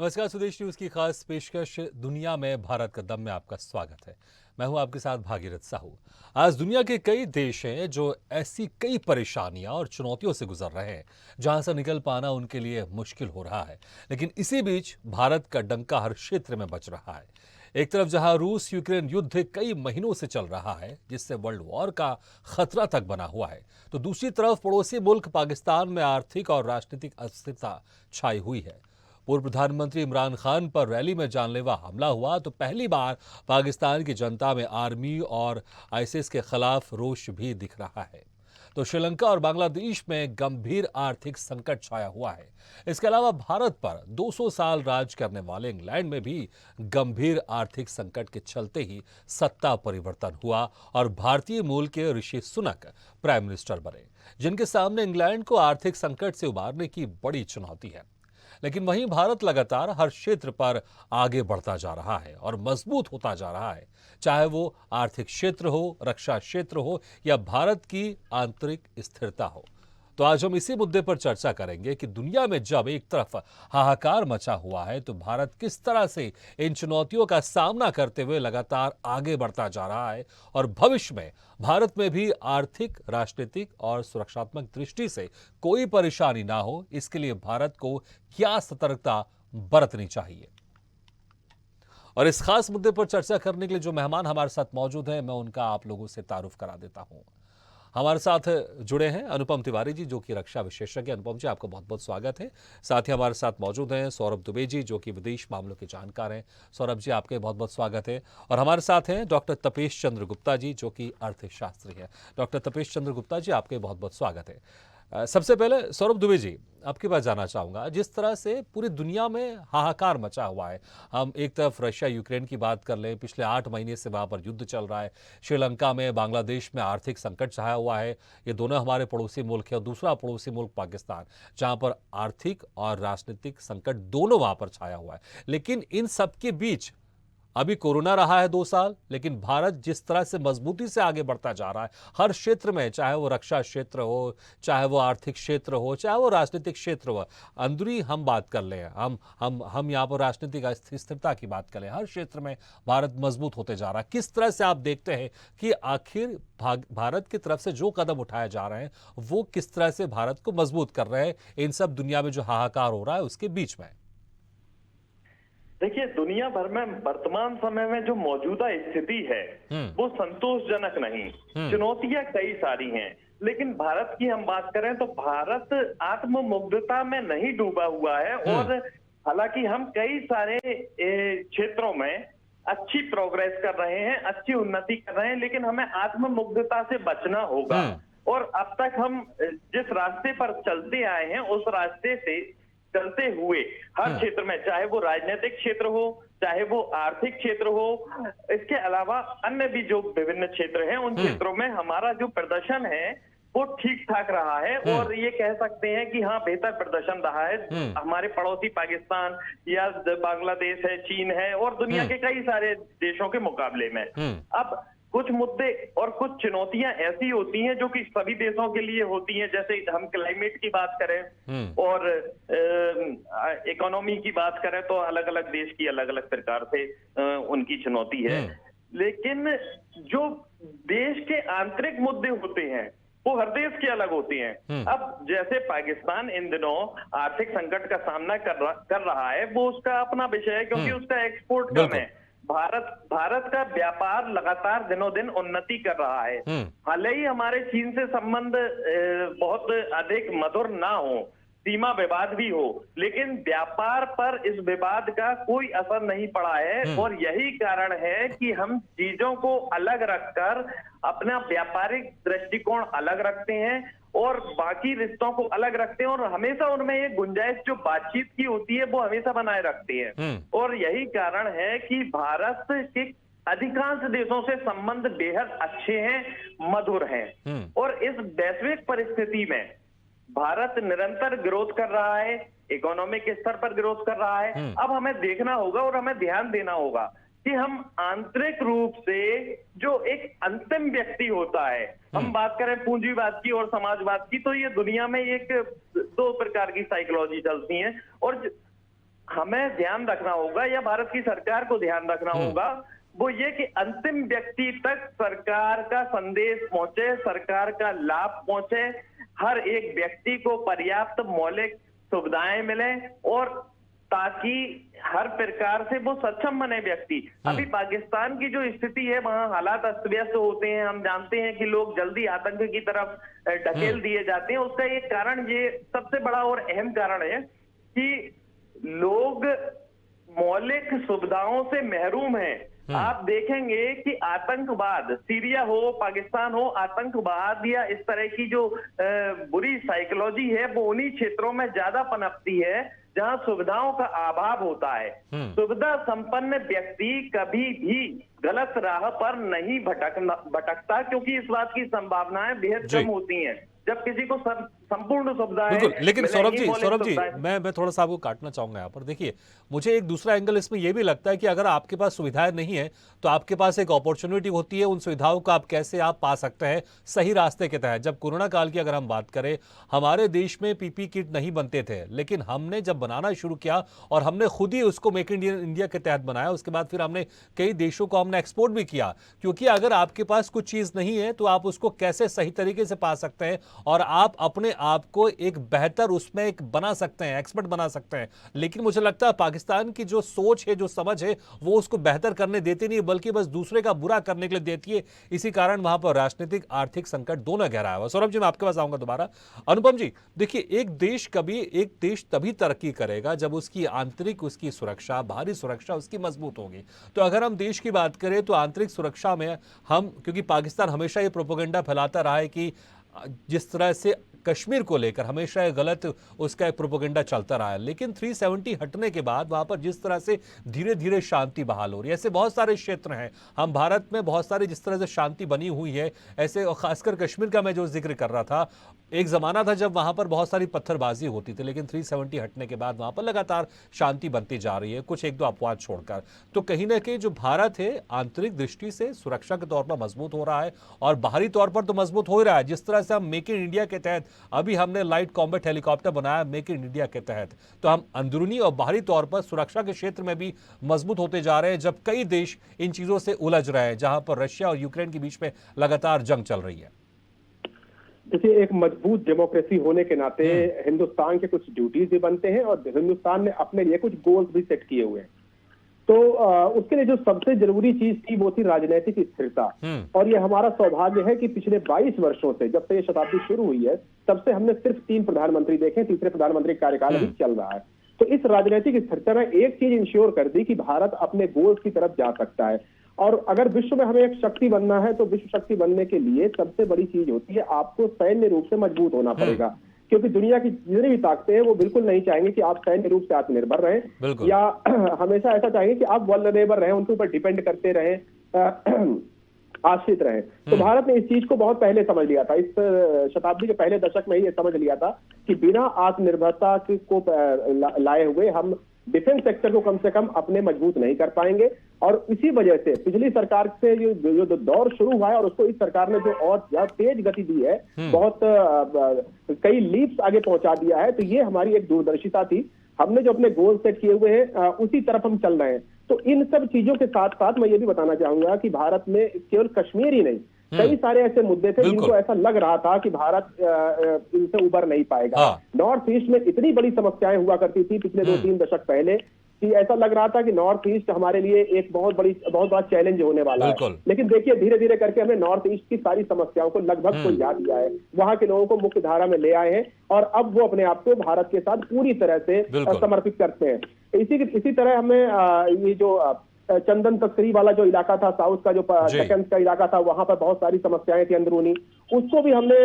नमस्कार, स्वदेश न्यूज की खास पेशकश दुनिया में भारत का दम में आपका स्वागत है। मैं हूं आपके साथ भागीरथ साहू। आज दुनिया के कई देश हैं जो ऐसी कई परेशानियां और चुनौतियों से गुजर रहे हैं जहां से निकल पाना उनके लिए मुश्किल हो रहा है। लेकिन इसी बीच भारत का डंका हर क्षेत्र में बज रहा है। एक तरफ जहां रूस यूक्रेन युद्ध कई महीनों से चल रहा है जिससे वर्ल्ड वॉर का खतरा तक बना हुआ है, तो दूसरी तरफ पड़ोसी मुल्क पाकिस्तान में आर्थिक और राजनीतिक अस्थिरता छाई हुई है। पूर्व प्रधानमंत्री इमरान खान पर रैली में जानलेवा हमला हुआ तो पहली बार पाकिस्तान की जनता में आर्मी और आईसिस के खिलाफ रोष भी दिख रहा है। तो श्रीलंका और बांग्लादेश में गंभीर आर्थिक संकट छाया हुआ है। इसके अलावा भारत पर 200 साल राज करने वाले इंग्लैंड में भी गंभीर आर्थिक संकट के चलते ही सत्ता परिवर्तन हुआ और भारतीय मूल के ऋषि सुनक प्राइम मिनिस्टर बने, जिनके सामने इंग्लैंड को आर्थिक संकट से उबारने की बड़ी चुनौती है। लेकिन वहीं भारत लगातार हर क्षेत्र पर आगे बढ़ता जा रहा है और मजबूत होता जा रहा है, चाहे वो आर्थिक क्षेत्र हो, रक्षा क्षेत्र हो या भारत की आंतरिक स्थिरता हो। तो आज हम इसी मुद्दे पर चर्चा करेंगे कि दुनिया में जब एक तरफ हाहाकार मचा हुआ है तो भारत किस तरह से इन चुनौतियों का सामना करते हुए लगातार आगे बढ़ता जा रहा है और भविष्य में भारत में भी आर्थिक, राजनीतिक और सुरक्षात्मक दृष्टि से कोई परेशानी ना हो, इसके लिए भारत को क्या सतर्कता बरतनी चाहिए। और इस खास मुद्दे पर चर्चा करने के लिए जो मेहमान हमारे साथ मौजूद हैं, मैं उनका आप लोगों से तारुफ करा देता हूं। हमारे साथ जुड़े हैं अनुपम तिवारी जी, जो कि रक्षा विशेषज्ञ। अनुपम जी, आपका बहुत बहुत स्वागत है। साथ ही हमारे साथ मौजूद हैं सौरभ दुबे जी, जो कि विदेश मामलों के जानकार हैं। सौरभ जी, आपके बहुत बहुत स्वागत है। और हमारे साथ हैं डॉक्टर तपेश चंद्र गुप्ता जी, जो कि अर्थशास्त्री हैं। डॉक्टर तपेश चंद्र गुप्ता जी, आपके बहुत बहुत स्वागत है। सबसे पहले सौरभ दुबे जी, आपकी बात जानना चाहूंगा। जिस तरह से पूरी दुनिया में हाहाकार मचा हुआ है, हम एक तरफ रशिया यूक्रेन की बात कर लें, पिछले 8 महीने से वहां पर युद्ध चल रहा है। श्रीलंका में, बांग्लादेश में आर्थिक संकट छाया हुआ है। ये दोनों हमारे पड़ोसी मुल्क है। और दूसरा पड़ोसी मुल्क पाकिस्तान, जहां पर आर्थिक और राजनीतिक संकट दोनों वहां पर छाया हुआ है। लेकिन इन सबके बीच अभी कोरोना रहा है 2 साल, लेकिन भारत जिस तरह से मजबूती से आगे बढ़ता जा रहा है हर क्षेत्र में, चाहे वो रक्षा क्षेत्र हो, चाहे वो आर्थिक क्षेत्र हो, चाहे वो राजनीतिक क्षेत्र हो, अंदरूनी हम बात कर लें, हम यहाँ पर राजनीतिक स्थिरता की बात करें, हर क्षेत्र में भारत मजबूत होते जा रहा है। किस तरह से आप देखते हैं कि आखिर भारत की तरफ से जो कदम उठाए जा रहे हैं वो किस तरह से भारत को मजबूत कर रहे हैं इन सब दुनिया में जो हाहाकार हो रहा है उसके बीच में? देखिए, दुनिया भर में वर्तमान समय में जो मौजूदा स्थिति है वो संतोषजनक नहीं। चुनौतियां कई सारी हैं, लेकिन भारत की हम बात करें तो भारत आत्ममुग्धता में नहीं डूबा हुआ है। और हालांकि हम कई सारे क्षेत्रों में अच्छी प्रोग्रेस कर रहे हैं, अच्छी उन्नति कर रहे हैं, लेकिन हमें आत्ममुग्धता से बचना होगा। और अब तक हम जिस रास्ते पर चलते आए हैं उस रास्ते से चलते हुए हर क्षेत्र में, चाहे वो राजनीतिक क्षेत्र हो, चाहे वो आर्थिक क्षेत्र हो, इसके अलावा अन्य भी जो विभिन्न क्षेत्र हैं उन क्षेत्रों में हमारा जो प्रदर्शन है वो ठीक ठाक रहा है। और ये कह सकते हैं कि हाँ, बेहतर प्रदर्शन रहा है हमारे पड़ोसी पाकिस्तान या बांग्लादेश है, चीन है और दुनिया के कई सारे देशों के मुकाबले में। अब कुछ मुद्दे और कुछ चुनौतियां ऐसी होती हैं जो कि सभी देशों के लिए होती हैं, जैसे हम क्लाइमेट की बात करें और इकोनॉमी की बात करें तो अलग अलग देश की अलग अलग प्रकार से उनकी चुनौती है। लेकिन जो देश के आंतरिक मुद्दे होते हैं वो हर देश के अलग होते हैं। अब जैसे पाकिस्तान इन दिनों आर्थिक संकट का सामना कर रहा है, वो उसका अपना विषय है क्योंकि उसका एक्सपोर्ट कम है। भारत का व्यापार लगातार दिनों दिन उन्नति कर रहा है। हाल ही हमारे चीन से संबंध बहुत अधिक मधुर ना हो, सीमा विवाद भी हो, लेकिन व्यापार पर इस विवाद का कोई असर नहीं पड़ा है। और यही कारण है कि हम चीजों को अलग रखकर अपना व्यापारिक दृष्टिकोण अलग रखते हैं और बाकी रिश्तों को अलग रखते हैं और हमेशा उनमें ये गुंजाइश जो बातचीत की होती है वो हमेशा बनाए रखते हैं। और यही कारण है कि भारत के अधिकांश देशों से संबंध बेहद अच्छे हैं, मधुर हैं। और इस वैश्विक परिस्थिति में भारत निरंतर ग्रोथ कर रहा है, इकोनॉमिक स्तर पर ग्रोथ कर रहा है। अब हमें देखना होगा और हमें ध्यान देना होगा कि हम आंतरिक रूप से जो एक अंतिम व्यक्ति होता है, हम बात करें पूंजीवाद की और समाजवाद की, तो ये दुनिया में एक दो प्रकार की साइकोलॉजी चलती है। और हमें ध्यान रखना होगा या भारत की सरकार को ध्यान रखना होगा, वो ये कि अंतिम व्यक्ति तक सरकार का संदेश पहुंचे, सरकार का लाभ पहुंचे, हर एक व्यक्ति को पर्याप्त मौलिक सुविधाएं मिले और ताकि हर प्रकार से वो सक्षम बने व्यक्ति। अभी पाकिस्तान की जो स्थिति है वहां हालात अस्त व्यस्त होते हैं, हम जानते हैं कि लोग जल्दी आतंक की तरफ ढकेल दिए जाते हैं। उसका एक कारण, ये सबसे बड़ा और अहम कारण है कि लोग मौलिक सुविधाओं से महरूम हैं। आप देखेंगे कि आतंकवाद, सीरिया हो, पाकिस्तान हो, आतंकवाद या इस तरह की जो बुरी साइकोलॉजी है वो उन्हीं क्षेत्रों में ज्यादा पनपती है जहां सुविधाओं का अभाव होता है। सुविधा संपन्न व्यक्ति कभी भी गलत राह पर नहीं भटकता, क्योंकि इस बात की संभावनाएं बेहद कम होती हैं जब किसी को संपूर्ण सुविधाएं। बिल्कुल, लेकिन सौरभ जी मिलेंगी। मैं थोड़ा सा आपको काटना चाहूंगा यहाँ पर। देखिए, मुझे एक दूसरा एंगल इसमें यह भी लगता है कि अगर आपके पास सुविधाएं नहीं है तो आपके पास एक अपॉर्चुनिटी होती है, उन सुविधाओं को आप कैसे पा सकते हैं सही रास्ते के तहत। जब कोरोना काल की अगर हम बात करें, हमारे देश में पीपी किट नहीं बनते थे, लेकिन हमने जब बनाना शुरू किया और हमने खुद ही उसको मेक इन इंडिया के तहत बनाया, उसके बाद फिर हमने कई देशों को हमने एक्सपोर्ट भी किया। क्योंकि अगर आपके पास कुछ चीज नहीं है तो आप उसको कैसे सही तरीके से पा सकते हैं और आप अपने आप को एक बेहतर उसमें एक बना सकते हैं, एक्सपर्ट बना सकते हैं। लेकिन मुझे लगता है पाकिस्तान की जो सोच है, जो समझ है, वो उसको बेहतर करने देती नहीं, बल्कि बस दूसरे का बुरा करने के लिए देती है। इसी कारण वहां पर राजनीतिक आर्थिक संकट दोनों गहराया हुआ। सौरभ जी, मैं आपके पास आऊंगा दोबारा। अनुपम जी, देखिए, एक देश तभी तरक्की करेगा जब उसकी आंतरिक, उसकी सुरक्षा, बाहरी सुरक्षा उसकी मजबूत होगी। तो अगर हम देश की बात करें तो आंतरिक सुरक्षा में हम, क्योंकि पाकिस्तान हमेशा ये प्रोपेगेंडा फैलाता रहा है कि जिस तरह से कश्मीर को लेकर हमेशा गलत उसका एक प्रोपेगेंडा चलता रहा है, लेकिन 370 हटने के बाद वहां पर जिस तरह से धीरे धीरे शांति बहाल हो रही है, ऐसे बहुत सारे क्षेत्र हैं हम भारत में, बहुत सारी जिस तरह से शांति बनी हुई है ऐसे, खासकर कश्मीर का मैं जो जिक्र कर रहा था, एक जमाना था जब वहां पर बहुत सारी पत्थरबाजी होती थी, लेकिन 370 हटने के बाद वहां पर लगातार शांति बनती जा रही है, कुछ एक दो अपवाद छोड़कर। तो कहीं ना कहीं जो भारत है आंतरिक दृष्टि से सुरक्षा के तौर पर मजबूत हो रहा है और बाहरी तौर पर तो मजबूत हो ही रहा है। जिस तरह से हम मेक इन इंडिया के तहत अभी हमने लाइट कॉम्बैट हेलीकॉप्टर बनाया मेक इन इंडिया के तहत, तो हम अंदरूनी और बाहरी तौर पर सुरक्षा के क्षेत्र में भी मजबूत होते जा रहे हैं, जब कई देश इन चीजों से उलझ रहे हैं, जहां पर रशिया और यूक्रेन के बीच में लगातार जंग चल रही है। देखिए, एक मजबूत डेमोक्रेसी होने के नाते हिंदुस्तान के कुछ ड्यूटीज भी बनते हैं और हिंदुस्तान ने अपने लिए कुछ गोल्स भी सेट किए हुए हैं। तो उसके लिए जो सबसे जरूरी चीज थी वो थी राजनीतिक स्थिरता। और ये हमारा सौभाग्य है कि पिछले 22 वर्षों से, जब से ये शताब्दी शुरू हुई है, तब से हमने सिर्फ 3 प्रधानमंत्री देखे, तीसरे प्रधानमंत्री कार्यकाल अभी चल रहा है। तो इस राजनीतिक स्थिरता ने एक चीज इंश्योर कर दी कि भारत अपने गोल्स की तरफ जा सकता है। और अगर विश्व में हमें एक शक्ति बनना है तो विश्व शक्ति बनने के लिए सबसे बड़ी चीज होती है आपको सैन्य रूप से मजबूत होना पड़ेगा, क्योंकि दुनिया की जितनी भी ताकतें हैं वो बिल्कुल नहीं चाहेंगे कि आप सैन्य रूप से आत्मनिर्भर रहें या हमेशा ऐसा चाहेंगे कि आप वल्नरेबल रहें, उनके ऊपर डिपेंड करते रहें, आश्रित रहें। तो भारत ने इस चीज को बहुत पहले समझ लिया था, इस शताब्दी के पहले दशक में ही ये समझ लिया था कि बिना आत्मनिर्भरता को लाए हुए हम डिफेंस सेक्टर को कम से कम अपने मजबूत नहीं कर पाएंगे। और इसी वजह से पिछली सरकार से जो दौर शुरू हुआ है और उसको इस सरकार ने जो और ज्यादा तेज गति दी है, बहुत कई लीप्स आगे पहुंचा दिया है। तो ये हमारी एक दूरदर्शिता थी, हमने जो अपने गोल सेट किए हुए हैं उसी तरफ हम चल रहे हैं। तो इन सब चीजों के साथ साथ मैं ये भी बताना चाहूंगा कि भारत में केवल कश्मीर ही नहीं, कई सारे ऐसे मुद्दे थे जिनको ऐसा लग रहा था कि भारत इनसे उबर नहीं पाएगा। नॉर्थ ईस्ट में इतनी बड़ी समस्याएं हुआ करती थी पिछले 2-3 दशक पहले कि ऐसा लग रहा था कि नॉर्थ ईस्ट हमारे लिए एक बहुत बड़ा चैलेंज होने वाला है। लेकिन देखिए, धीरे धीरे करके हमने नॉर्थ ईस्ट की सारी समस्याओं को लगभग सुलझा दिया है, वहां के लोगों को मुख्य धारा में ले आए हैं और अब वो अपने आप को भारत के साथ पूरी तरह से समर्पित करते हैं। इसी तरह हमें ये जो चंदन तस्करी वाला जो इलाका था, साउथ का जो डेक्कन का इलाका था, वहां पर बहुत सारी समस्याएं थी अंदरूनी, उसको भी हमने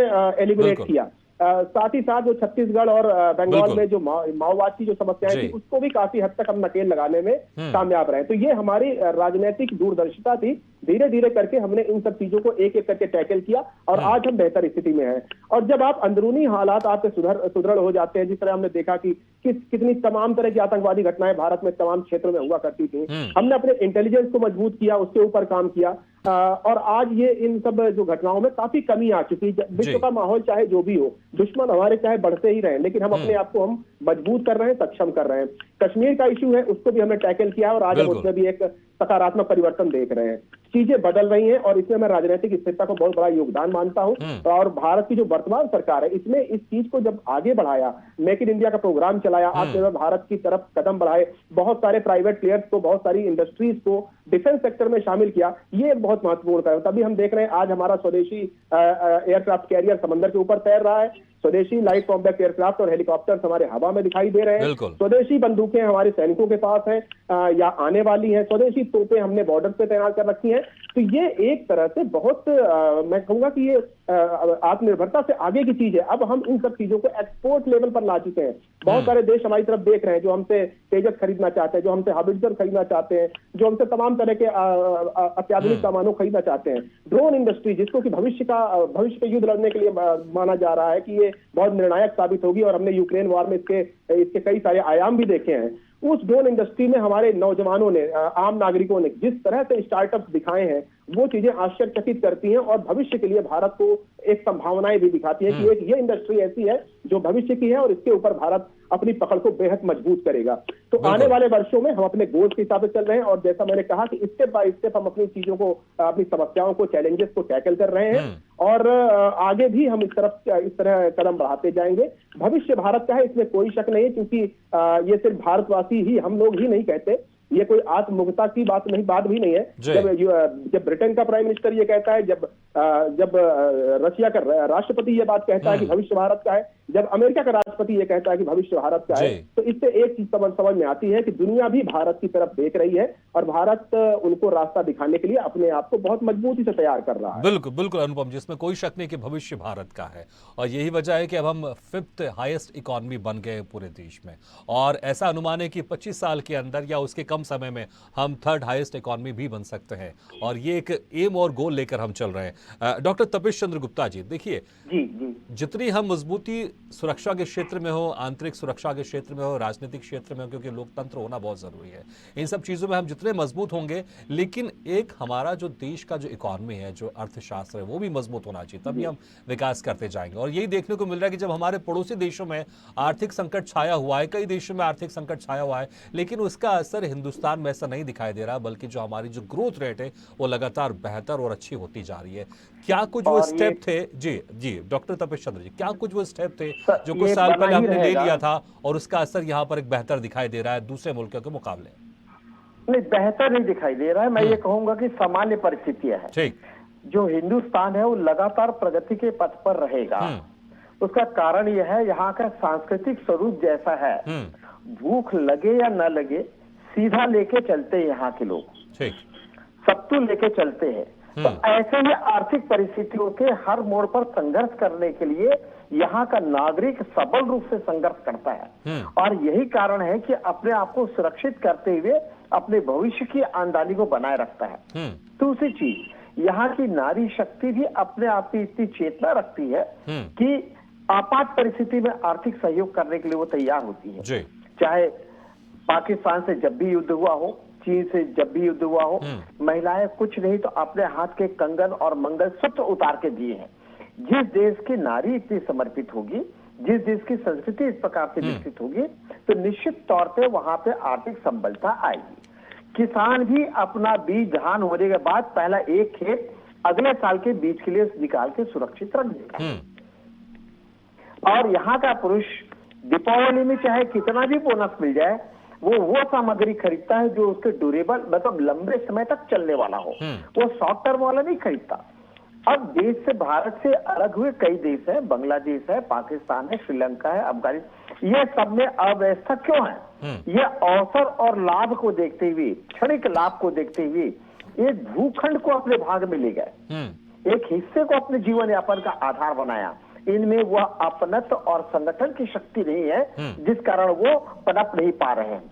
एलिमिनेट किया। साथ ही साथ जो छत्तीसगढ़ और बंगाल में जो माओवाद की जो समस्याएं थी उसको भी काफी हद तक हम नकेल लगाने में कामयाब रहे। तो ये हमारी राजनीतिक दूरदर्शिता थी, धीरे धीरे करके हमने इन सब चीजों को एक एक करके टैकल किया और आज हम बेहतर स्थिति में हैं। और जब आप अंदरूनी हालात आपके सुदृढ़ हो जाते हैं, जिस तरह हमने देखा कि कितनी तमाम तरह की आतंकवादी घटनाएं भारत में तमाम क्षेत्रों में हुआ करती थी, हमने अपने इंटेलिजेंस को मजबूत किया, उसके ऊपर काम किया। और आज ये इन सब जो घटनाओं में काफी कमी आ चुकी है। विश्व का माहौल चाहे जो भी हो, दुश्मन हमारे चाहे बढ़ते ही रहे, लेकिन हम अपने आप को हम मजबूत कर रहे हैं, सक्षम कर रहे हैं। कश्मीर का इश्यू है, उसको भी हमने टैकल किया और आज हम उसमें भी एक सकारात्मक परिवर्तन देख रहे हैं। चीजें बदल रही हैं और इसमें मैं राजनीतिक स्थिरता को बहुत बड़ा योगदान मानता हूं। और भारत की जो वर्तमान सरकार है, इसमें इस चीज को जब आगे बढ़ाया, मेक इन इंडिया का प्रोग्राम चलाया, आत्मनिर्भर भारत की तरफ कदम बढ़ाए, बहुत सारे प्राइवेट प्लेयर्स को, बहुत सारी इंडस्ट्रीज को डिफेंस सेक्टर में शामिल किया, ये एक बहुत महत्वपूर्ण कार्य। तभी हम देख रहे हैं आज हमारा स्वदेशी एयरक्राफ्ट कैरियर समंदर के ऊपर तैर रहा है, स्वदेशी लाइट कॉम्बैट एयरक्राफ्ट और हेलीकॉप्टर्स हमारे हवा में दिखाई दे रहे हैं, स्वदेशी बंदूकें हमारे सैनिकों के पास हैं या आने वाली हैं, स्वदेशी तोपें हमने बॉर्डर पे तैनात कर रखी हैं। तो ये एक तरह से बहुत मैं कहूंगा कि ये आत्मनिर्भरता से आगे की चीज है। अब हम इन सब चीजों को एक्सपोर्ट लेवल पर ला चुके हैं। बहुत सारे देश हमारी तरफ देख रहे हैं, जो हमसे तेजस खरीदना चाहते हैं, जो हमसे हाबिट्जर खरीदना चाहते हैं, जो हमसे तमाम तरह के अत्याधुनिक सामानों खरीदना चाहते हैं। ड्रोन इंडस्ट्री, जिसको कि भविष्य के युद्ध लड़ने के लिए माना जा रहा है कि ये बहुत निर्णायक साबित होगी, और हमने यूक्रेन वॉर में इसके कई सारे आयाम भी देखे हैं। उस ड्रोन इंडस्ट्री में हमारे नौजवानों ने, आम नागरिकों ने जिस तरह से स्टार्टअप दिखाए हैं, वो चीजें आश्चर्यचकित करती हैं और भविष्य के लिए भारत को एक संभावनाएं भी दिखाती है कि एक ये इंडस्ट्री ऐसी है जो भविष्य की है और इसके ऊपर भारत अपनी पकड़ को बेहद मजबूत करेगा। तो आने वाले वर्षों में हम अपने गोल्स के हिसाब से चल रहे हैं और जैसा मैंने कहा कि स्टेप बाय स्टेप हम अपनी चीजों को, अपनी समस्याओं को, चैलेंजेस को टैकल कर रहे हैं और आगे भी हम इस तरह कदम बढ़ाते जाएंगे। भविष्य भारत का है, इसमें कोई शक नहीं है, क्योंकि ये सिर्फ भारतवासी ही, हम लोग ही नहीं कहते, ये कोई आत्ममुग्धता की बात भी नहीं है। जब ब्रिटेन का प्राइम मिनिस्टर ये कहता है, जब रशिया का राष्ट्रपति ये बात कहता है कि भविष्य भारत का है, जब अमेरिका का राष्ट्रपति ये कहता है कि भविष्य भारत का है, तो इससे एक चीज समझ में आती है कि दुनिया भी भारत की तरफ देख रही है और भारत उनको रास्ता दिखाने के लिए अपने आप को बहुत मजबूती से तैयार कर रहा है। बिल्कुल बिल्कुल अनुपम, जिसमें कोई शक नहीं कि भविष्य भारत का है और यही वजह है कि अब हम 5th हाईएस्ट इकोनॉमी बन गए पूरे देश में, और ऐसा अनुमान है कि 25 साल के अंदर या उसके कम समय में हम 3rd हाईएस्ट इकोनॉमी भी बन सकते हैं, और ये एक एम और गोल लेकर हम चल रहे हैं। डॉक्टर तपेश चंद्र गुप्ता जी, देखिए जितनी हम मजबूती सुरक्षा के क्षेत्र में हो, आंतरिक सुरक्षा के क्षेत्र में हो, राजनीतिक क्षेत्र में हो, क्योंकि लोकतंत्र होना बहुत जरूरी है, इन सब चीजों में हम जितने मजबूत होंगे, लेकिन एक हमारा जो देश का जो इकोनॉमी है, जो अर्थशास्त्र है, वो भी मजबूत होना चाहिए, तभी हम विकास करते जाएंगे। और यही देखने को मिल रहा है कि जब हमारे पड़ोसी देशों में आर्थिक संकट छाया हुआ है, कई देशों में आर्थिक संकट छाया हुआ है, लेकिन उसका असर हिंदुस्तान में ऐसा नहीं दिखाई दे रहा, बल्कि जो हमारी जो ग्रोथ रेट है वो लगातार बेहतर और अच्छी होती जा रही है। क्या कुछ वो स्टेप थे जी डॉक्टर तपेश चंद्र जी, क्या कुछ वो स्टेप थे जो कुछ साल पहले हमने ले लिया था और उसका असर यहाँ पर एक बेहतर दिखाई दे रहा है दूसरे मुल्कों के मुकाबले? नहीं, बेहतर नहीं दिखाई दे रहा है। मैं ये कहूंगा कि सामान्य परिस्थितियां हैं। ठीक, जो हिंदुस्तान है वो लगातार प्रगति के पथ पर रहेगा। उसका कारण यह है, यहाँ का सांस्कृतिक स्वरूप जैसा है, भूख लगे या न लगे सीधा लेके चलते हैं यहाँ के लोग, ठीक, सत्तू लेके चलते हैं। तो ऐसे ही आर्थिक परिस्थितियों के हर मोड़ पर संघर्ष करने के लिए यहाँ का नागरिक सबल रूप से संघर्ष करता है, और यही कारण है कि अपने आप को सुरक्षित करते हुए अपने भविष्य की आमदनी को बनाए रखता है। दूसरी चीज, यहाँ की नारी शक्ति भी अपने आप की इतनी चेतना रखती है कि आपात परिस्थिति में आर्थिक सहयोग करने के लिए वो तैयार होती है। चाहे पाकिस्तान से जब भी युद्ध हुआ हो, चीन से जब भी युद्ध हुआ हो, महिलाएं कुछ नहीं तो अपने हाथ के कंगन और मंगलसूत्र उतार के दिए हैं। जिस देश की नारी इतनी समर्पित होगी, जिस देश की संस्कृति इस प्रकार से विकसित होगी, तो निश्चित तौर पे वहां पे आर्थिक संबलता आएगी। किसान भी अपना बीज धान होने के बाद पहला एक खेत अगले साल के बीज के लिए निकाल के सुरक्षित रख देगा। और यहाँ का पुरुष दीपावली में चाहे कितना भी बोनस मिल जाए, वो सामग्री खरीदता है जो उसके ड्यूरेबल, मतलब लंबे समय तक चलने वाला हो। वो शॉर्ट टर्म वाला नहीं खरीदता। अब देश से, भारत से अलग हुए कई देश हैं, बांग्लादेश है, पाकिस्तान है, श्रीलंका है, अफगानिस्तान, ये सब में अव्यवस्था क्यों है? ये अवसर और लाभ को देखते हुए, क्षणिक लाभ को देखते हुए एक भूखंड को अपने भाग में ले गए, एक हिस्से को अपने जीवन यापन का आधार बनाया। इनमें वह अपनत्व और संगठन की शक्ति नहीं है, जिस कारण वो पनप नहीं पा रहे हैं।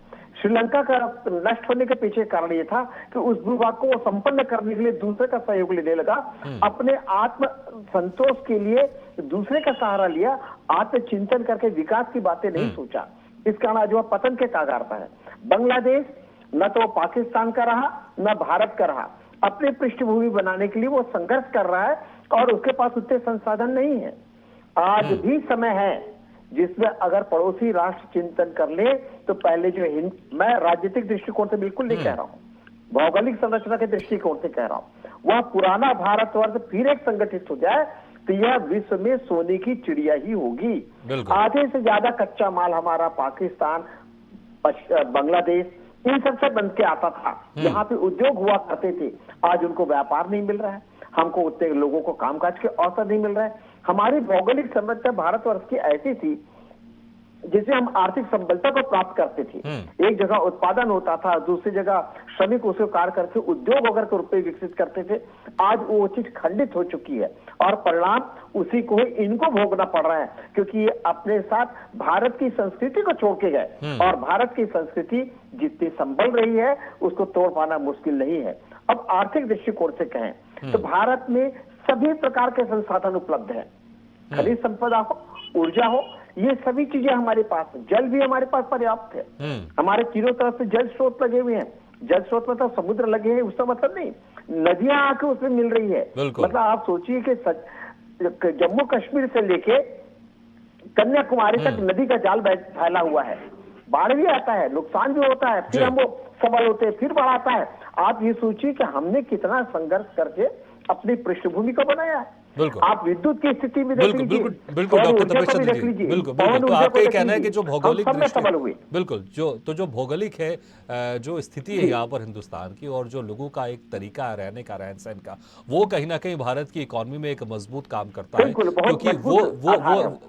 श्रीलंका का नष्ट होने के पीछे कारण ये था कि उस भूभाग को संपन्न करने के लिए दूसरे का सहयोग लेने लगा, अपने आत्म संतोष के लिए दूसरे का सहारा लिया, आत्मचिंतन करके विकास की बातें नहीं सोचा। इस कारण आज वह पतन के कगार पर है। बांग्लादेश न तो पाकिस्तान का रहा न भारत का रहा, अपनी पृष्ठभूमि बनाने के लिए वो संघर्ष कर रहा है और उसके पास उतने संसाधन नहीं है। आज भी समय है जिसमें अगर पड़ोसी राष्ट्र चिंतन कर ले तो पहले जो मैं राजनीतिक दृष्टिकोण से बिल्कुल नहीं कह रहा हूं, भौगोलिक संरचना के दृष्टिकोण से कह रहा हूं, वह पुराना भारतवर्ष फिर एक संगठित हो जाए तो यह विश्व में सोने की चिड़िया ही होगी। आधे से ज्यादा कच्चा माल हमारा पाकिस्तान, बांग्लादेश, इन सबसे बन के आता था। यहाँ पे उद्योग हुआ करते थे, आज उनको व्यापार नहीं मिल रहा है, हमको उतने लोगों को कामकाज के अवसर नहीं मिल रहा है। हमारी भौगोलिक संरचना भारतवर्ष की ऐसी थी जिसे हम आर्थिक संबलता को प्राप्त करते थे। एक जगह उत्पादन होता था, दूसरी जगह श्रमिक उसको कार्य करके उद्योग अगर के रूप में विकसित करते थे। आज वो चीज खंडित हो चुकी है और परिणाम उसी को ही इनको भोगना पड़ रहा है, क्योंकि ये अपने साथ भारत की संस्कृति को छोड़ के गए और भारत की संस्कृति जितनी संभल रही है उसको तोड़ पाना मुश्किल नहीं है। अब आर्थिक दृष्टिकोण से कहें तो भारत में सभी प्रकार के संसाधन उपलब्ध है, खनिज संपदा हो, ऊर्जा हो, ये सभी चीजें हमारे पास है। जल भी हमारे पास पर्याप्त है, हमारे तीनों तरफ से जल स्रोत लगे हुए हैं। जल स्रोत मतलब समुद्र लगे हैं उसका मतलब नहीं, नदियां आके उसमें मिल रही है। मतलब आप सोचिए कि जम्मू कश्मीर से लेके कन्याकुमारी तक नदी का जाल फैला हुआ है, बाढ़ भी आता है, नुकसान भी होता है, फिर हम वो सबल होते हैं, फिर बाढ़ आता है। आप ये सोचिए कि हमने कितना संघर्ष करके अपनी पृष्ठभूमि को बनाया है। आप विद्युत की स्थिति में देख लीजिए, बिल्कुल डॉक्टर तपेश चंद्र जी, बिल्कुल तो आपका ये कहना है कि जो भौगोलिक बिल्कुल जो भौगोलिक है, जो स्थिति है यहाँ पर हिंदुस्तान की और जो लोगों का एक तरीका है रहने का, रहन सहन का, वो कहीं ना कहीं भारत की इकोनॉमी में एक मजबूत काम करता है, क्योंकि वो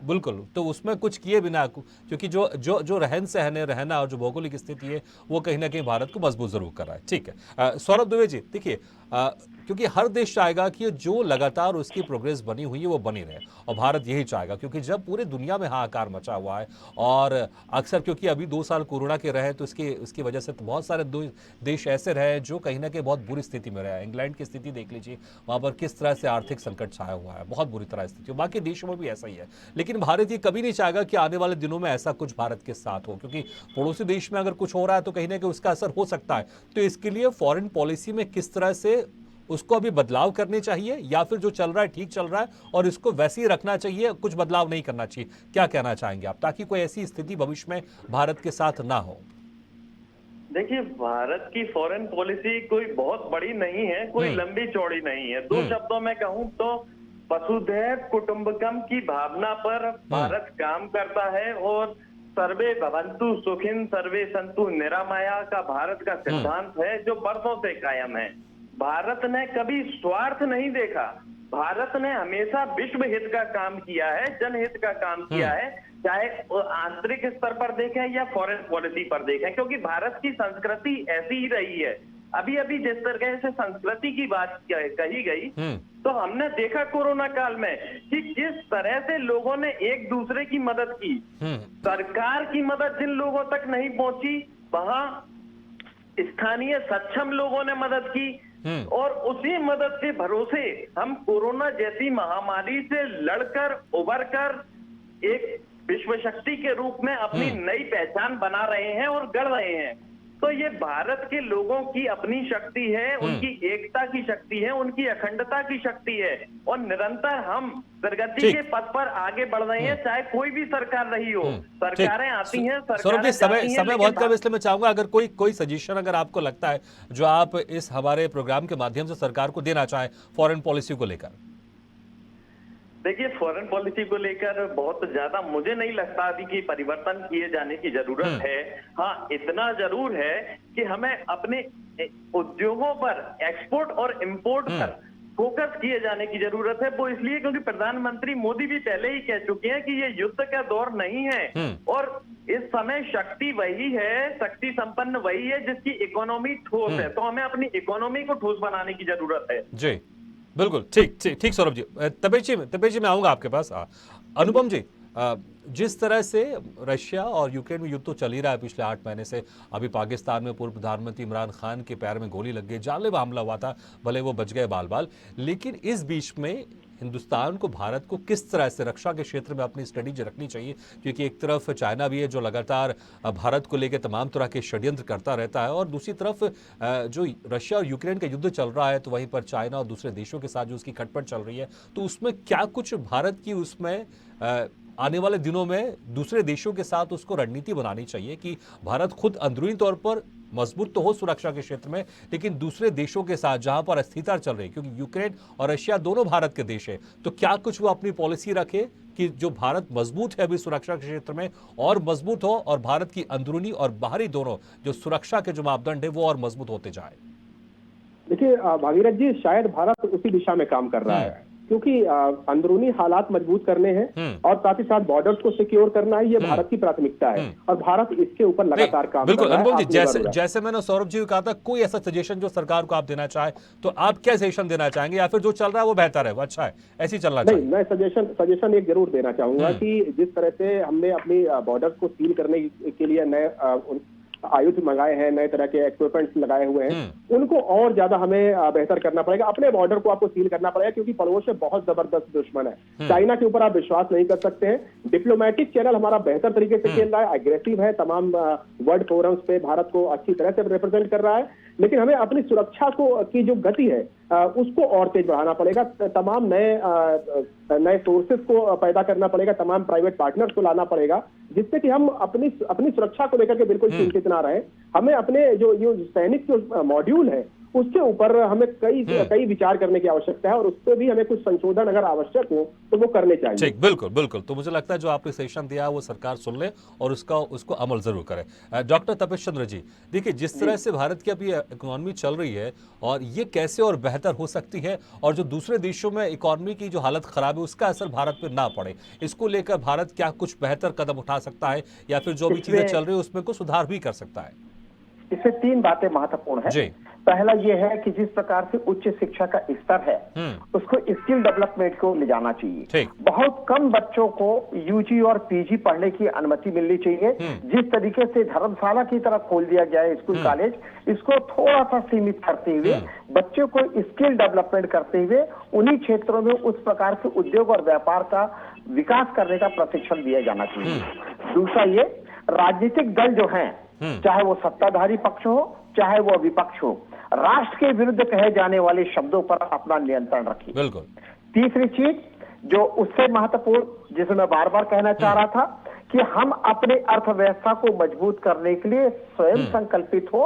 बिल्कुल तो उसमें कुछ किए बिना, क्योंकि जो रहन सहन है, रहना और जो भौगोलिक स्थिति है वो कहीं ना कहीं भारत को मजबूत जरूर कर रहा है। ठीक है सौरभ दुबे जी, देखिए क्योंकि हर देश चाहेगा कि जो लगातार उसकी प्रोग्रेस बनी हुई है वो बनी रहे और भारत यही चाहेगा, क्योंकि जब पूरे दुनिया में हाहाकार मचा हुआ है और अक्सर क्योंकि अभी 2 साल कोरोना के रहे तो इसकी वजह से तो बहुत सारे देश ऐसे रहे जो कहीं ना कहीं बहुत बुरी स्थिति में रहे। इंग्लैंड की स्थिति देख लीजिए, वहां पर किस तरह से आर्थिक संकट छाया हुआ है, बहुत बुरी तरह स्थिति, बाकी देशों में भी ऐसा ही है। लेकिन भारत ये कभी नहीं चाहेगा कि आने वाले दिनों में ऐसा कुछ भारत के साथ हो, क्योंकि पड़ोसी देश में अगर कुछ हो रहा है तो कहीं ना कहीं उसका असर हो सकता है। तो इसके लिए फॉरेन पॉलिसी में किस तरह से उसको अभी बदलाव करने चाहिए या फिर जो चल रहा है ठीक चल रहा है और इसको वैसे ही रखना चाहिए, कुछ बदलाव नहीं करना चाहिए? क्या कहना चाहेंगे आप, ताकि कोई ऐसी स्थिति भविष्य में भारत के साथ ना हो? देखिए, भारत की फॉरेन पॉलिसी कोई बहुत बड़ी नहीं है, कोई लंबी चौड़ी नहीं है। 2 शब्दों में कहूं तो वसुधैव कुटुंबकम की भावना पर भारत काम करता है और सर्वे भवन्तु सुखिन सर्वे सन्तु निरामया का भारत का सिद्धांत है जो वर्षों से कायम है। भारत ने कभी स्वार्थ नहीं देखा, भारत ने हमेशा विश्व हित का काम किया है, जनहित का काम किया है, चाहे आंतरिक स्तर पर देखें या फॉरेन पॉलिसी पर देखें, क्योंकि भारत की संस्कृति ऐसी ही रही है। अभी जिस तरह से संस्कृति की बात कही गई तो हमने देखा कोरोना काल में कि किस तरह से लोगों ने एक दूसरे की मदद की। सरकार की मदद जिन लोगों तक नहीं पहुंची, वहां स्थानीय सक्षम लोगों ने मदद की और उसी मदद के भरोसे हम कोरोना जैसी महामारी से लड़कर उबरकर एक विश्व शक्ति के रूप में अपनी नई पहचान बना रहे हैं और गढ़ रहे हैं। तो ये भारत के लोगों की अपनी शक्ति है, उनकी एकता की शक्ति है, उनकी अखंडता की शक्ति है और निरंतर हम प्रगति के पथ पर आगे बढ़ रहे हैं, चाहे कोई भी सरकार रही हो। सरकारें आती हैं, सरकारें समय बहुत कम, इसलिए मैं चाहूंगा अगर कोई सजेशन अगर आपको लगता है जो आप इस हमारे प्रोग्राम के माध्यम से सरकार को देना चाहें फॉरेन पॉलिसी को लेकर। देखिए, फॉरेन पॉलिसी को लेकर बहुत ज्यादा मुझे नहीं लगता अभी कि परिवर्तन किए जाने की जरूरत है। हाँ, इतना जरूर है कि हमें अपने उद्योगों पर, एक्सपोर्ट और इंपोर्ट पर फोकस किए जाने की जरूरत है। वो इसलिए क्योंकि प्रधानमंत्री मोदी भी पहले ही कह चुके हैं कि ये युद्ध का दौर नहीं है और इस समय शक्ति वही है, शक्ति संपन्न वही है जिसकी इकोनॉमी ठोस है। तो हमें अपनी इकोनॉमी को ठोस बनाने की जरूरत है। जी बिल्कुल, ठीक सौरभ जी। तपेश जी मैं आऊंगा आपके पास। अनुपम जी, जिस तरह से रशिया और यूक्रेन में युद्ध तो चल ही रहा है पिछले 8 महीने से, अभी पाकिस्तान में पूर्व प्रधानमंत्री इमरान खान के पैर में गोली लग गई, जानलेवा हमला हुआ था, भले वो बच गए बाल बाल, लेकिन इस बीच में हिंदुस्तान को, भारत को किस तरह से रक्षा के क्षेत्र में अपनी स्ट्रेटेजी रखनी चाहिए, क्योंकि एक तरफ चाइना भी है जो लगातार भारत को लेकर तमाम तरह के षड्यंत्र करता रहता है, और दूसरी तरफ जो रशिया और यूक्रेन का युद्ध चल रहा है तो वहीं पर चाइना और दूसरे देशों के साथ जो उसकी खटपट चल रही है, तो उसमें क्या कुछ भारत की उसमें आने वाले दिनों में दूसरे देशों के साथ उसको रणनीति बनानी चाहिए कि भारत खुद अंदरूनी तौर पर मजबूत तो हो सुरक्षा के क्षेत्र में, लेकिन दूसरे देशों के साथ जहां पर अस्थिरता चल रही है, क्योंकि यूक्रेन और रशिया दोनों भारत के देश है, तो क्या कुछ वो अपनी पॉलिसी रखे कि जो भारत मजबूत है अभी सुरक्षा के क्षेत्र में और मजबूत हो, और भारत की अंदरूनी और बाहरी दोनों जो सुरक्षा के जो मापदंड है वो और मजबूत होते जाए। देखिए भागीरथ जी, शायद भारत उसी दिशा में काम कर रहा है, क्योंकि अंदरूनी हालात मजबूत करने हैं और साथ ही साथ बॉर्डर्स को सिक्योर करना है, ये भारत की प्राथमिकता है और भारत इसके ऊपर लगातार काम कर बिल्कुल रहा है। अनुपम जी, जैसे मैंने सौरभ जी को कहा था, कोई ऐसा सजेशन जो सरकार को आप देना चाहे तो आप क्या सजेशन देना चाहेंगे, या फिर जो चल रहा है वो बेहतर है, वो अच्छा है, ऐसे ही चलना चाहिए? नहीं, मैं सजेशन एक जरूर देना चाहूंगा कि जिस तरह से हमने अपनी बॉर्डर्स को सील करने के लिए नए आयुध मंगाए हैं, नए तरह के इक्विपमेंट्स लगाए हुए हैं, उनको और ज्यादा हमें बेहतर करना पड़ेगा। अपने बॉर्डर को आपको सील करना पड़ेगा, क्योंकि पड़ोस में बहुत जबरदस्त दुश्मन है। चाइना के ऊपर आप विश्वास नहीं कर सकते हैं। डिप्लोमेटिक चैनल हमारा बेहतर तरीके से खेल रहा है, एग्रेसिव है, तमाम वर्ल्ड फोरम्स पे भारत को अच्छी तरह से रिप्रेजेंट कर रहा है, लेकिन हमें अपनी सुरक्षा को की जो गति है उसको और तेज बढ़ाना पड़ेगा। तमाम नए सोर्सेस को पैदा करना पड़ेगा, तमाम प्राइवेट पार्टनर्स को लाना पड़ेगा, जिससे कि हम अपनी सुरक्षा को लेकर के बिल्कुल चिंतित ना रहे। हमें अपने जो सैनिक जो मॉड्यूल है उसके ऊपर हमें कई विचार करने की आवश्यकता है, और उस पर भी हमें कुछ संशोधन अगर आवश्यक हो तो वो करने चाहिए। ठीक, बिल्कुल। तो मुझे लगता है जो आपने सेशन दिया वो सरकार सुन ले और उसको अमल जरूर करे। डॉक्टर तपेश चंद्र जी, देखिए जिस तरह से भारत की अभी इकोनॉमी चल रही है, और ये कैसे और बेहतर हो सकती है, और जो दूसरे देशों में इकोनॉमी की जो हालत खराब है उसका असर भारत पर ना पड़े, इसको लेकर भारत क्या कुछ बेहतर कदम उठा सकता है, या फिर जो भी चीजें चल रही है उसमें कुछ सुधार भी कर सकता है? इससे तीन बातें महत्वपूर्ण है। पहला यह है कि जिस प्रकार से उच्च शिक्षा का स्तर है उसको स्किल डेवलपमेंट को ले जाना चाहिए। बहुत कम बच्चों को यूजी और पीजी पढ़ने की अनुमति मिलनी चाहिए। जिस तरीके से धर्मशाला की तरह खोल दिया गया है स्कूल कॉलेज, इसको थोड़ा सा सीमित करते हुए बच्चों को स्किल डेवलपमेंट करते हुए उन्हीं क्षेत्रों में उस प्रकार के उद्योग और व्यापार का विकास करने का प्रशिक्षण दिया जाना चाहिए। दूसरा ये, राजनीतिक दल जो हैं, चाहे वो सत्ताधारी पक्ष हो चाहे वो विपक्ष हो, राष्ट्र के विरुद्ध कहे जाने वाले शब्दों पर अपना नियंत्रण रखिए। बिल्कुल। तीसरी चीज जो उससे महत्वपूर्ण, जिसे मैं बार बार कहना चाह रहा था, कि हम अपने अर्थव्यवस्था को मजबूत करने के लिए स्वयं संकल्पित हो,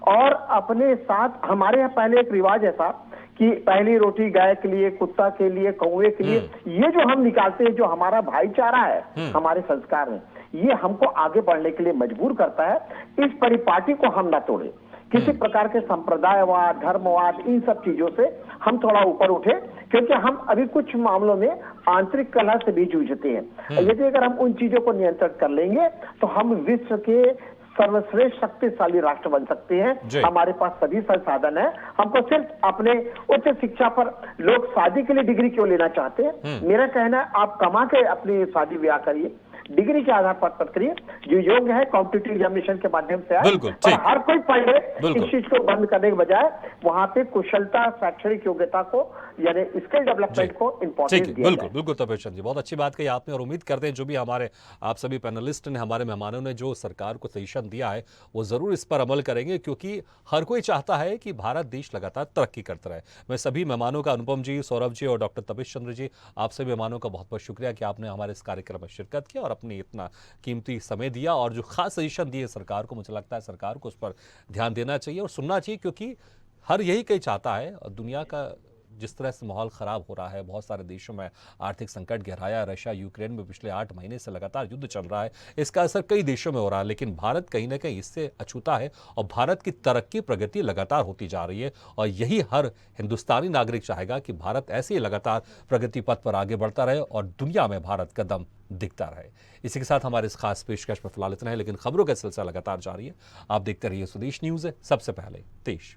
और अपने साथ हमारे यहाँ पहले एक रिवाज ऐसा कि पहली रोटी गाय के लिए, कुत्ता के लिए, कौवे के लिए, ये जो हम निकालते हैं, जो हमारा भाईचारा है, हमारे संस्कार है, ये हमको आगे बढ़ने के लिए मजबूर करता है। इस परिपाटी को हम ना तोड़े, किसी प्रकार के संप्रदायवाद, धर्मवाद, इन सब चीजों से हम थोड़ा ऊपर उठे, क्योंकि हम अभी कुछ मामलों में आंतरिक कलह से भी जूझते हैं। यदि अगर हम उन चीजों को नियंत्रित कर लेंगे तो हम विश्व के सर्वश्रेष्ठ शक्तिशाली राष्ट्र बन सकते हैं। हमारे पास सभी संसाधन है। हमको सिर्फ अपने उच्च शिक्षा पर, लोग शादी के लिए डिग्री क्यों लेना चाहते हैं? मेरा कहना है आप कमा के अपनी शादी ब्याह करिए, डिग्री के आधार पर मत करिए। जो योग्य है कॉम्पिटिटिव एग्जामिनेशन के माध्यम से आए, और हर कोई पढ़े। इस चीज को बंद करने के बजाय वहां पे कुशलता, शैक्षणिक योग्यता को, यानी स्किल डेवलपमेंट को इंपॉर्टेंस दिया जाए। बिल्कुल तपेश चंद्र जी, बहुत अच्छी बात कही आपने, और उम्मीद करते हैं जो भी हमारे आप सभी पैनलिस्ट ने, हमारे मेहमानों ने जो सरकार को सजेशन दिया है वो जरूर इस पर अमल करेंगे, क्योंकि हर कोई चाहता है कि भारत देश लगातार तरक्की करता रहे। मैं सभी मेहमानों का, अनुपम जी, सौरभ जी और डॉक्टर तपेश चंद्र जी, आप सभी मेहमानों का बहुत बहुत शुक्रिया कि आपने हमारे इस कार्यक्रम में शिरकत किया और अपने इतना कीमती समय दिया, और जो खास सजेशन दिए सरकार को, मुझे लगता है सरकार को उस पर ध्यान देना चाहिए और सुनना चाहिए, क्योंकि हर यही कहीं चाहता है। और दुनिया का जिस तरह से माहौल खराब हो रहा है, बहुत सारे देशों में आर्थिक संकट गहराया, रशिया यूक्रेन में पिछले 8 महीने से लगातार युद्ध चल रहा है, इसका असर कई देशों में हो रहा है, लेकिन भारत कहीं ना कहीं इससे अछूता है, और भारत की तरक्की, प्रगति लगातार होती जा रही है, और यही हर हिंदुस्तानी नागरिक चाहेगा कि भारत ऐसे ही लगातार प्रगति पथ पर आगे बढ़ता रहे और दुनिया में भारत का दम दिखता रहे। इसी के साथ हमारे इस खास पेशकश में फिलहाल इतना है, लेकिन खबरों का सिलसिला लगातार जारी है। आप देखते रहिए स्वदेश न्यूज़, सबसे पहले देश।